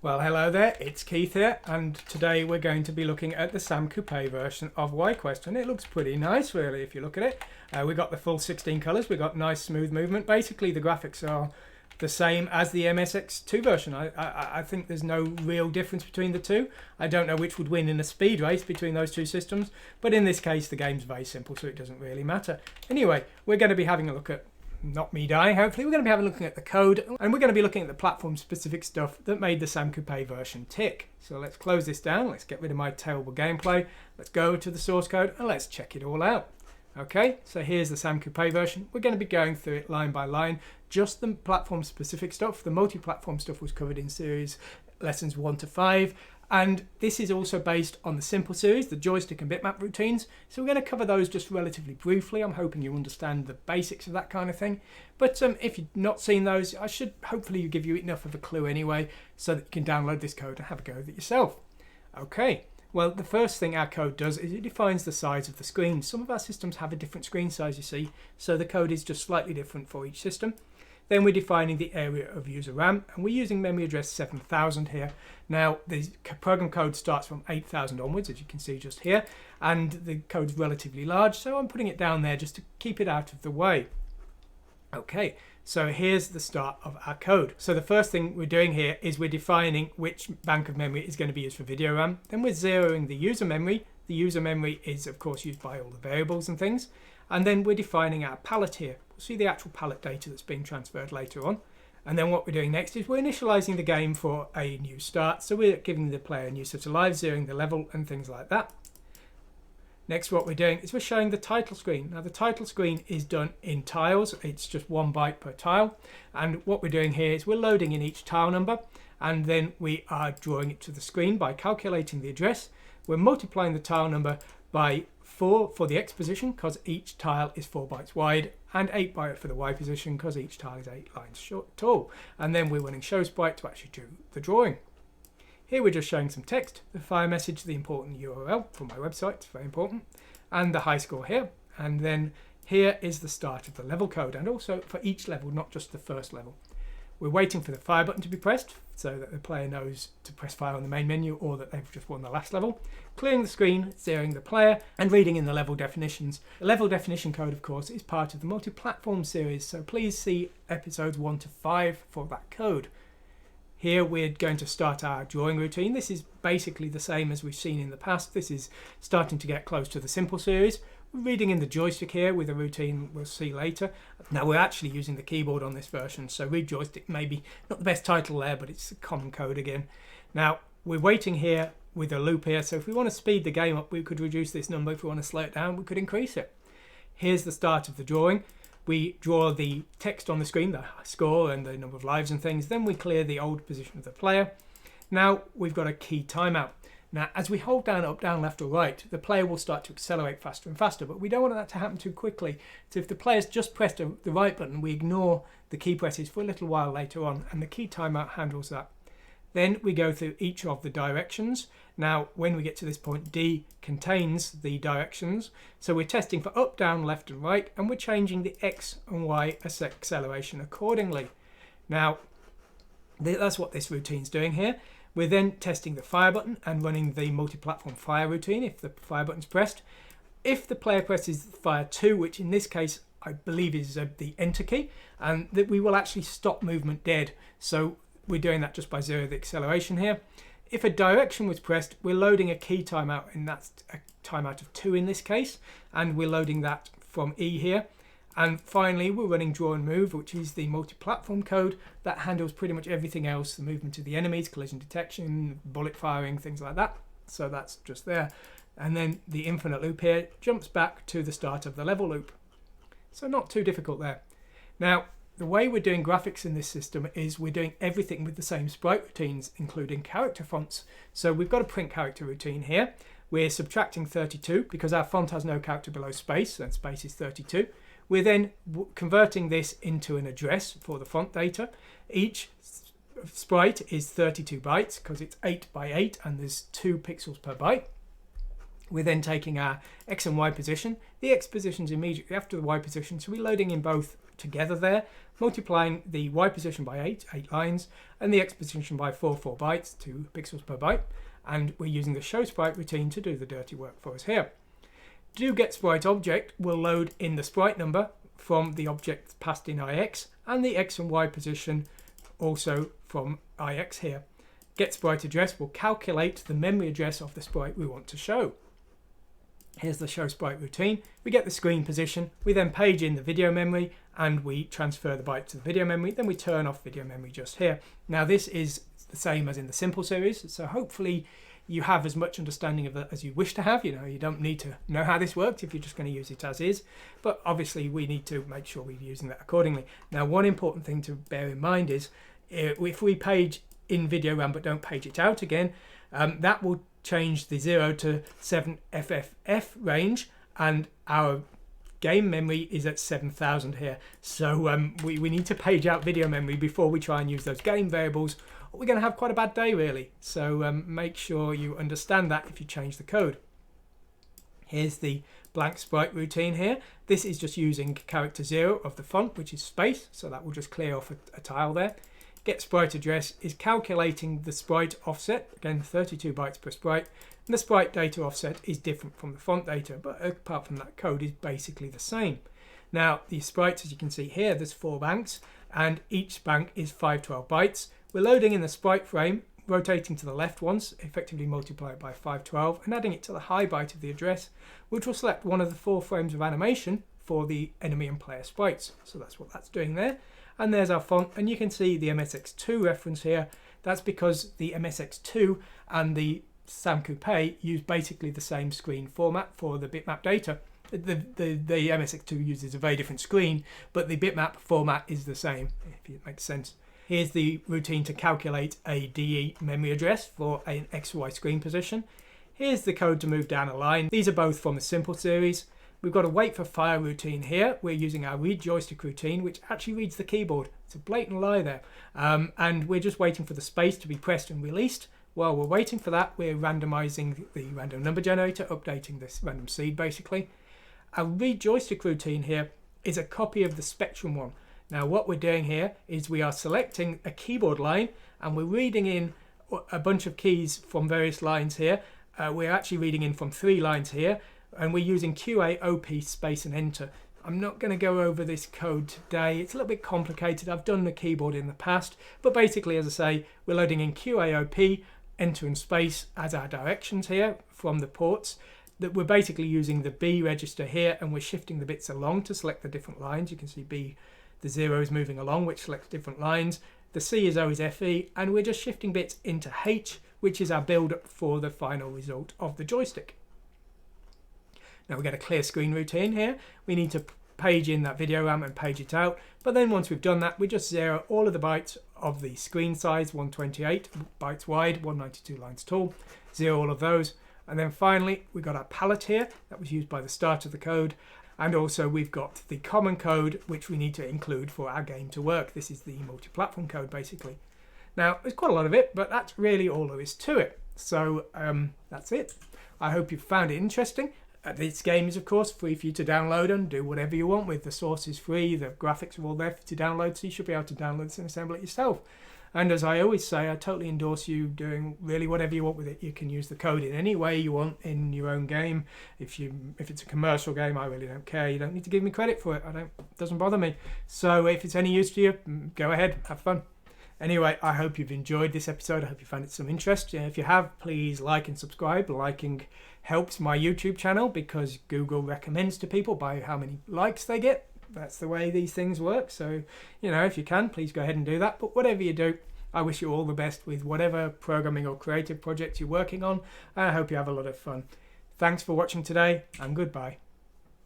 Well, hello there, it's Keith here, and today we're going to be looking at the Sam Coupe version of YQuest, and it looks pretty nice really if you look at it. We got the full 16 colours, we got nice smooth movement. Basically the graphics are the same as the MSX2 version. I think there's no real difference between the two. I don't know which would win in a speed race between those two systems, but in this case the game's very simple, so it doesn't really matter. Anyway, we're going to be having a look at, not me dying hopefully, we're going to be looking at the code, and we're going to be looking at the platform specific stuff that made the Sam Coupe version tick. So let's close this down, let's get rid of my terrible gameplay, let's go to the source code and let's check it all out. Okay, so here's the Sam Coupe version. We're going to be going through it line by line. Just the platform specific stuff. The multi-platform stuff was covered in series lessons 1 to 5. And this is also based on the simple series, the joystick and bitmap routines. So we're going to cover those just relatively briefly. I'm hoping you understand the basics of that kind of thing. But if you've not seen those, I should hopefully give you enough of a clue anyway, so that you can download this code and have a go at it yourself. Okay, well, the first thing our code does is it defines the size of the screen. Some of our systems have a different screen size, you see, so the code is just slightly different for each system. Then we're defining the area of user RAM, and we're using memory address 7000 here. Now, the program code starts from 8000 onwards, as you can see just here, and the code's relatively large, so I'm putting it down there just to keep it out of the way. Okay, so here's the start of our code. So the first thing we're doing here is we're defining which bank of memory is going to be used for video RAM. Then we're zeroing the user memory. The user memory is, of course, used by all the variables and things. And then we're defining our palette here. We'll see the actual palette data that's being transferred later on. And then what we're doing next is we're initializing the game for a new start. So we're giving the player a new set of lives, zeroing the level and things like that. Next, what we're doing is we're showing the title screen. Now the title screen is done in tiles. It's just 1 byte per tile. And what we're doing here is we're loading in each tile number, and then we are drawing it to the screen by calculating the address. We're multiplying the tile number by 4 for the X position, because each tile is 4 bytes wide, and 8 byte for the Y position, because each tile is 8 lines tall. And then we're running show sprite to actually do the drawing. Here we're just showing some text, the fire message, the important URL from my website, it's very important, and the high score here. And then here is the start of the level code, and also for each level, not just the first level. We're waiting for the fire button to be pressed so that the player knows to press fire on the main menu, or that they've just won the last level. Clearing the screen, zeroing the player, and reading in the level definitions. The level definition code, of course, is part of the multi-platform series, so please see episodes 1 to 5 for that code. Here we're going to start our drawing routine. This is basically the same as we've seen in the past. This is starting to get close to the simple series. We're reading in the joystick here with a routine we'll see later. Now we're actually using the keyboard on this version, so read joystick maybe not the best title there, but it's a common code again. Now we're waiting here with a loop here, so if we want to speed the game up, we could reduce this number. If we want to slow it down, we could increase it. Here's the start of the drawing. We draw the text on the screen, the score and the number of lives and things. Then we clear the old position of the player. Now we've got a key timeout. Now, as we hold down, up, down, left or right, the player will start to accelerate faster and faster, but we don't want that to happen too quickly. So if the player's just pressed the right button, we ignore the key presses for a little while later on, and the key timeout handles that. Then we go through each of the directions. Now, when we get to this point, D contains the directions. So we're testing for up, down, left and right, and we're changing the X and Y acceleration accordingly. Now, that's what this routine's doing here. We're then testing the fire button and running the multi-platform fire routine if the fire button's pressed. If the player presses fire 2, which in this case I believe is the enter key, and that we will actually stop movement dead. So we're doing that just by zero the acceleration here. If a direction was pressed, we're loading a key timeout, and that's a timeout of 2 in this case, and we're loading that from E here. And finally, we're running draw and move, which is the multi-platform code that handles pretty much everything else, the movement of the enemies, collision detection, bullet firing, things like that. So that's just there. And then the infinite loop here jumps back to the start of the level loop. So not too difficult there. Now, the way we're doing graphics in this system is we're doing everything with the same sprite routines, including character fonts. So we've got a print character routine here. We're subtracting 32 because our font has no character below space, and space is 32. We're then converting this into an address for the font data. Each sprite is 32 bytes because it's 8 by 8 and there's 2 pixels per byte. We're then taking our X and Y position. The X position is immediately after the Y position, so we're loading in both together there, multiplying the Y position by 8 lines, and the X position by 4 bytes, 2 pixels per byte, and we're using the show sprite routine to do the dirty work for us here. Do get sprite object will load in the sprite number from the object passed in IX, and the X and Y position also from IX here. Get sprite address will calculate the memory address of the sprite we want to show. Here's the show sprite routine. We get the screen position, we then page in the video memory, and we transfer the byte to the video memory, then we turn off video memory just here. Now this is the same as in the simple series, so hopefully you have as much understanding of that as you wish to have. You know, you don't need to know how this works if you're just going to use it as is, but obviously we need to make sure we're using that accordingly. Now one important thing to bear in mind is if we page in video RAM but don't page it out again, that will change the 0 to 7 FFF range, and our game memory is at 7000 here. So we need to page out video memory before we try and use those game variables, or we're going to have quite a bad day really. So make sure you understand that if you change the code. Here's the blank sprite routine here. This is just using character 0 of the font, which is space, so that will just clear off a tile there. Get sprite address is calculating the sprite offset, again 32 bytes per sprite, and the sprite data offset is different from the font data, but apart from that, code is basically the same. Now the sprites, as you can see here, there's 4 banks, and each bank is 512 bytes. We're loading in the sprite frame, rotating to the left once, effectively multiply it by 512, and adding it to the high byte of the address, which will select one of the 4 frames of animation for the enemy and player sprites. So that's what that's doing there. And there's our font, and you can see the MSX2 reference here. That's because the MSX2 and the Sam Coupe use basically the same screen format for the bitmap data. The MSX2 uses a very different screen, but the bitmap format is the same, if it makes sense. Here's the routine to calculate a DE memory address for an XY screen position. Here's the code to move down a line. These are both from the simple series. We've got a wait for fire routine here. We're using our read joystick routine, which actually reads the keyboard. It's a blatant lie there. And we're just waiting for the space to be pressed and released. While we're waiting for that, we're randomizing the random number generator, updating this random seed basically. Our read joystick routine here is a copy of the Spectrum one. Now what we're doing here is we are selecting a keyboard line and we're reading in a bunch of keys from various lines here. We're actually reading in from 3 lines here. And we're using QA, OP, space and enter. I'm not going to go over this code today. It's a little bit complicated. I've done the keyboard in the past, but basically, as I say, we're loading in QA, OP, enter and space as our directions here from the ports. That we're basically using the B register here, and we're shifting the bits along to select the different lines. You can see B, the 0 is moving along, which selects different lines. The C is always FE, and we're just shifting bits into H, which is our build-up for the final result of the joystick. Now we get a clear screen routine here. We need to page in that video RAM and page it out. But then once we've done that, we just zero all of the bytes of the screen size, 128 bytes wide, 192 lines tall. Zero all of those. And then finally, we've got our palette here that was used by the start of the code. And also we've got the common code, which we need to include for our game to work. This is the multi-platform code, basically. Now, there's quite a lot of it, but that's really all there is to it. So that's it. I hope you found it interesting. This game is, of course, free for you to download and do whatever you want with. The source is free, the graphics are all there for you to download, so you should be able to download this and assemble it yourself. And as I always say, I totally endorse you doing really whatever you want with it. You can use the code in any way you want in your own game. If it's a commercial game, I really don't care. You don't need to give me credit for it. It doesn't bother me. So if it's any use to you, go ahead, have fun. Anyway, I hope you've enjoyed this episode. I hope you found it some interest. If you have, please like and subscribe. Liking helps my YouTube channel because Google recommends to people by how many likes they get. That's the way these things work. So, if you can, please go ahead and do that. But whatever you do, I wish you all the best with whatever programming or creative projects you're working on. And I hope you have a lot of fun. Thanks for watching today, and goodbye.